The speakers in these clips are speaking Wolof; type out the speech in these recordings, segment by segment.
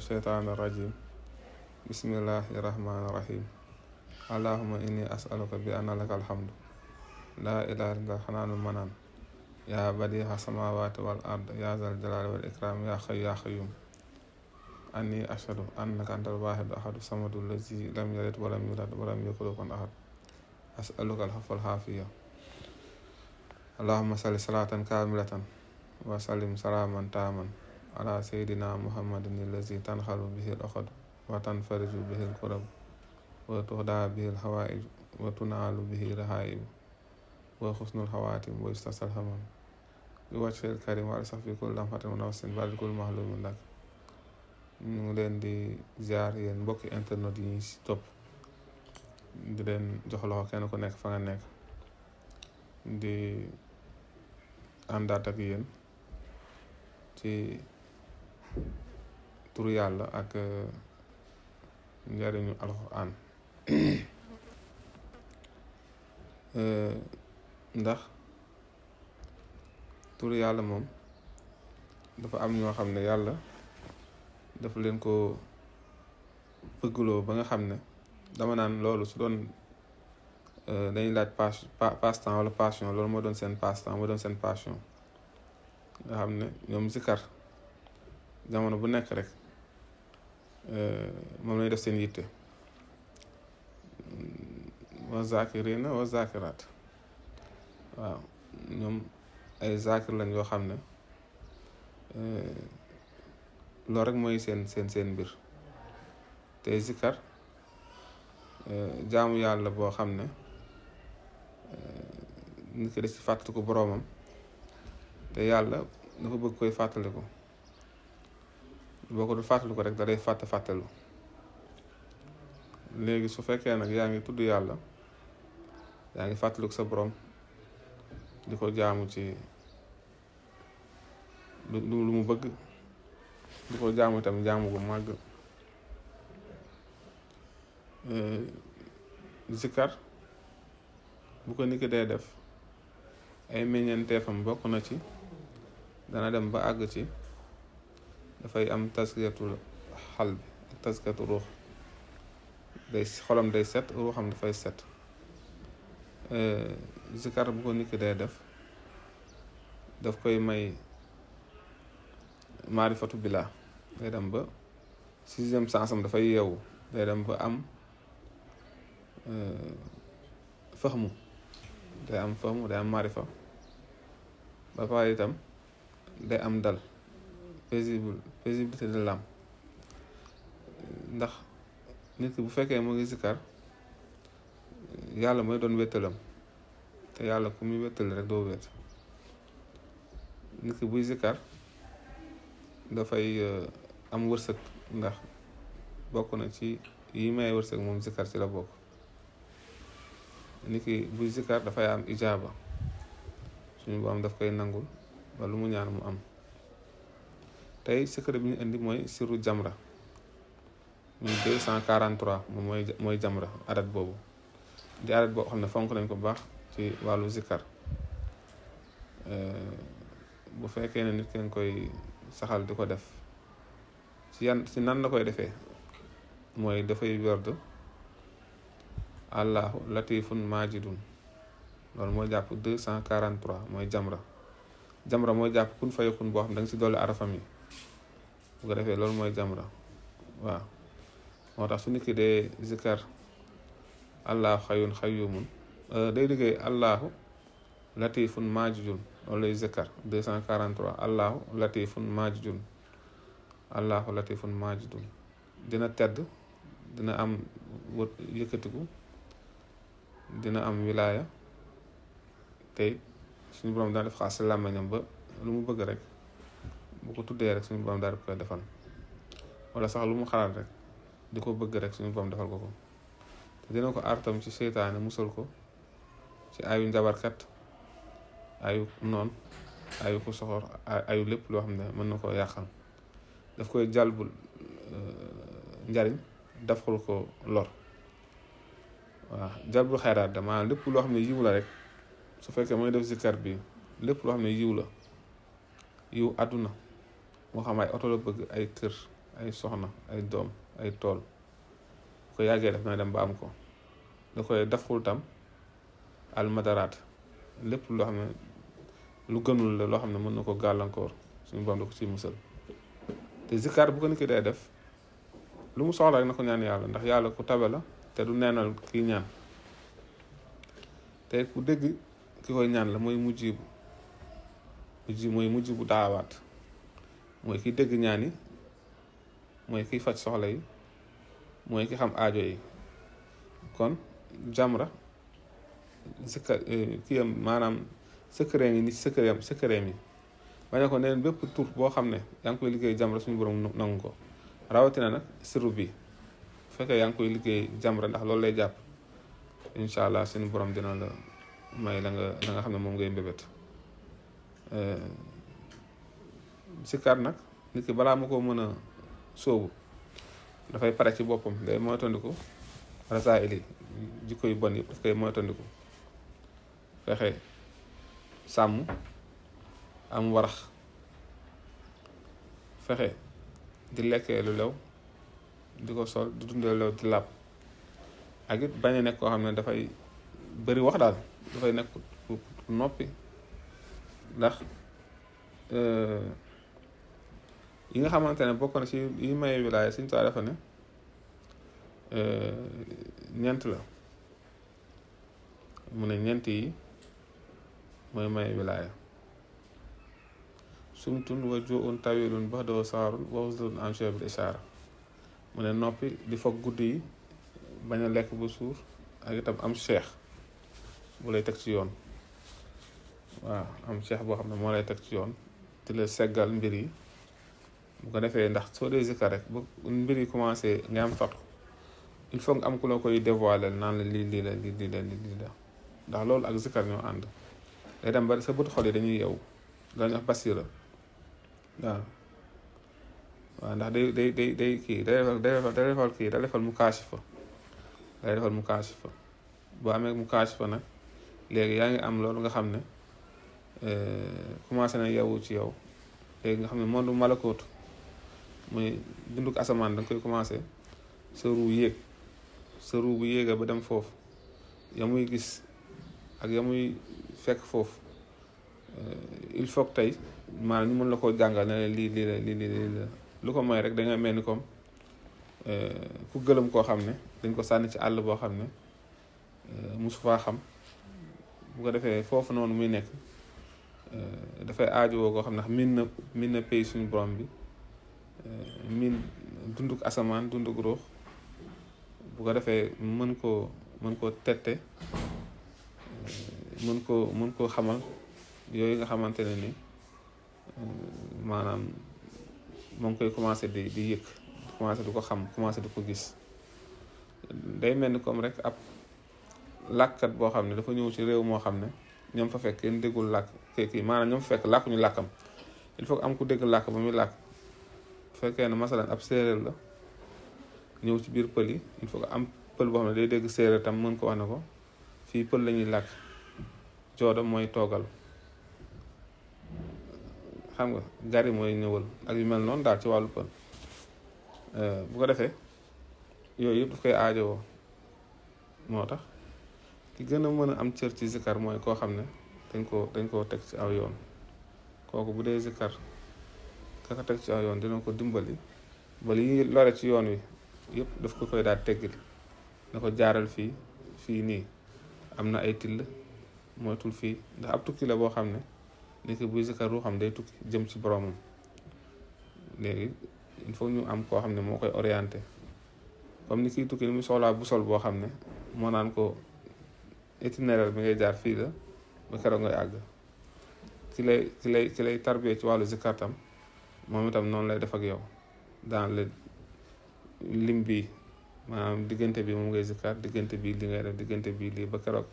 الشيطان الرجيم بسم الله الرحمن الرحيم اللهم إني أسألك بأن لك الحمد لا إله إلا الحنان المنان يا بديع السماوات والأرض يا ذا الجلال والإكرام يا حي يا قيوم أني أشهد أنك أنت الواحد أحد الصمد الذي لم يلد ولم يولد ولم يكن له كفوا أحد أسألك العفو والعافية اللهم صل صلاة كاملة وسلم سلاما تاما على سيدنا محمد الذي تنحل به العقد وتنفرج به الكرب وتهدى به الحوائج وتنال به الرهائب وحسن الخواتم ويستسقى الحمام بوجه الكريم وارزق في كل لمحة ونفس بعد كل معلوم لك. ñu ngi leen di ziar yéen mbokki internet yi si topp di leen jox loxo kenn ku nekk fa nga nekk di àndaat ak yéen ci turu yàlla ak njariñu alxuraan ndax turu yàlla moom dafa am ñoo xam ne yàlla dafa leen ko bëggloo ba nga xam ne dama naan loolu su doon dañuy laaj passe-temps wala passion loolu moo doon seen passe-temps moo doon seen passion nga xam ne ñoom zikar jamono bu nekk rek moom lañuy def seen yitte wa zakirina wa zakirat waaw ñoom ay zakir lañ yoo xam ne loolu rek mooy seen mbir te zikar jaamu yàlla boo xam ne nit ki da ci fàttaliku boroomam te yàlla dafa bëgg koy fàttaliku boo ko du fàttaliku rek da day fàttalu léegi su fekkee nag yaa ngi tudd yàlla yaa ngi fàttaliku sa boroom di ko jaamu ci lu mu bëgg di ko jaamu tamit jaamu bu màgg zikar bu ko nit ki day def ay meññeenteefam bokk na ci dana dem ba àgg ci dafay am taskiyatul xal bi ak taskiyatu ruux day xolam day set ruuxam dafay set zikar bu ko nit ki day def daf koy may maarifatu billah day dem ba sixième sens am dafay yeewu day dem ba am fahmu day am maarifa ba pare itam day am dal paisibilité de l'âme ndax nit ki bu fekkee mu ngi zikar yàlla mooy doon wéttalam te yàlla ku muy wéttali rek doo wét nit ki buy zikar dafay am wërsëg ndax bokk na ci yi may wërsëg moom zikar ci la bokk nit ki buy zikar dafay am ijaaba suñu borom daf koy nangul ba lu mu ñaan mu am tey secret bi ñu indi mooy siru jamra muy 243 moom mooy jamra adat boobu di adat boo xam ne fonk nañ ko baax ci wàllu zikar bu fekkee ne nit ki nga koy saxal di ko def ci nan la koy defee mooy dafay werd allahu latifun majidun loolu mooy jàpp 243 mooy jamra mooy jàpp kun fayakun boo xam ne da nga si dolli arafam yi bu ko defee loolu mooy jamra waaw moo tax su nit ki dee zikar allahu xayun xayumun day liggéey allahu latifun majidun loolu lay zikar 243 allahu latifun majidun allahu latifun majidun dina tedd dina am yëkkatiku dina am wilaaya tey suñu borom daal def xaas si làmmiñam ba lu mu bëgg rek bu ko tuddee rek suñu borom daal di koy defal wala sax lu mu xalaat rek di ko bëgg rek suñu borom defal ko te dina ko aartam ci seytaane musal ko ci ayu njabarkat ayu noon ayu ku soxor ayu lépp loo xam ne mën na koo yàqal daf koy jàlbul njariñ daful ko lor waaw jàlbul xayraat da maanaam lépp loo xam ne yiw la rek su fekkee mooy def zikar bi lépp loo xam ne yiw la yiw àdduna moo xam ay oto la bëgg ay kër ay soxna ay doom ay tool ko yàggee def na dem ba am ko. da koy daful tam almadaraat lépp loo xam ne lu gënul la loo xam ne mën na ko gàllankoor suñu borom da ko ciy musal. te zikar bu ko nit ki day def lu mu soxla rek na ko ñaan yàlla, ndax yàlla ku tabe la te du neenal kii ñaan. te ku dégg ki koy ñaan la mooy mujj bu daawaat, mooy ki dégg ñaan yi, mooy kiy faj soxla yi, mooy ki xam aajo yi. kon jamra zikar kii am maanaam secret ngi ni secret mi baña ko neen bépp tur boo xam ne yaa ngi koy liggéey jamra suñu borom nangu ko, rawatina nag siru bi fekkee yaa ngi koy liggéey jamra, ndax loolu lay jàpp incha allah suñu borom dina la may la nga xam ne moom ngay mbébét. sikar nag nit ki balaa ma ko mën a sóobu dafay pare ci boppam, day moytandiku rasaa'il yi jikko yu bon yëpp daf koy moytandiku, fexe sàmm am warax, fexe di lekkee lu lew, di ko sol di dundee lew, di làpp, ak it bañ a nekk koo xam ne dafay bëri wax daal, dafay nekk ku noppi. ndax yi nga xamante ne bokk na ci yi maye wilaaya Sëñ Tuubaa dafa ne ñeent la, mu ne ñeent yi mooy maye wilaaya: sumtun wa ju'un tawilun baxdoo saarun wa husnun an shaybil ishaara. mu ne noppi di foog guddi yi, bañ a lekk bu suur, ak itam am cheikh bu lay teg ci yoon. waaw am cheikh boo xam ne moo lay teg ci yoon di la seggal mbir yi. bu ko defee ndax soo dee zikar rek bu mbir yi commencé nga am fatu, il faut nga am ku la koy dévoiler naan la lii la ndax loolu ak zikar ñoo ànd. day dem ba sa bët xol yi dañuy yeewu, dañuy wax basira. waaw ndax day kii day defal mu kaasifa, day defal mu kaasifa. boo amee mu kaasifa nag léegi yaa ngi am loolu nga xam ne commencé na yeewu ci yow. léegi nga xam ne monde malakootu muy dunduk asamaan da nga koy commencé sa ruu yéeg, sa ruu bu yéega ba dem foofu, ya muy gis ak ya muy fekk foofu il faut que tey maanaam ñu mën la koo jàngal ne lii la lu ko may rek da nga mel ni comme ku gëlëm koo xam ne dañ ko sànni ci àll boo xam ne musu faa xam. bu ko defee foofu noonu muy nekk dafay aajowoo koo xam ne min na pays suñu borom bi, min dunduk asamaan, dunduk ruux. bu ko defee mën koo tette, mën koo xamal yooyu nga xamante ne ni maanaam moo ngi koy commencé di yëg, commencé di ko xam, commencé di ko gis. day mel ni comme rek ab làkkat boo xam ne dafa ñëw ci réew moo xam ne ñoom fa fekk kenn déggul làkk kii maanaam ñoom fa fekk làkkuñu làkkam. il faut que am ku dégg làkk ba muy làkk. bu fekkee ne masalan ab séeréer la ñëw ci biir pël yi, il faut que am pël boo xam ne day dégg séeréer tam mën ko wax ne ko fii pël la ñuy làkk, jooda mooy toogal, xam nga gari mooy ñëwal, ak yu mel noonu daal ci wàllu pël. bu ko defee yooyu yëpp daf koy aajowoo. moo tax ki gën a mën a am cër ci zikar mooy koo xam ne dañ koo teg ci aw yoon. kooku bu dee zikar ka ko teg ci aw yoon dina ko dimbali ba li lore ci yoon wi yëpp daf ko koy daal teggil, na ko jaaral fii nii am na ay till, moytul fii, ndax ab tukki la boo xam ne nit ki buy zikar ruuxam day tukki jëm ci boromam. léegi il faut ñu am koo xam ne moo koy orienté, comme ni kiy tukki ni muy soxlaa bu sol boo xam ne moo naan ko itinéraire bi ngay jaar fii la ba keroog ngay àgg. ki lay tarbiyee ci wàllu zikar tam moom itam noonu lay def ak yow dans le lim bi, maanaam diggante bi moom ngay zikar, diggante bii li ngay def, diggante bii lii ba keroog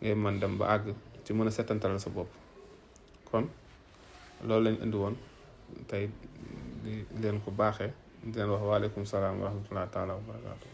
ngay mën dem ba àgg ci mën a setantalal sa bopp. kon loolu lañ indi woon tey di leen ko baaxee, di leen wax waaleykum salaam wa rahmatullahi taala wa barakaatu.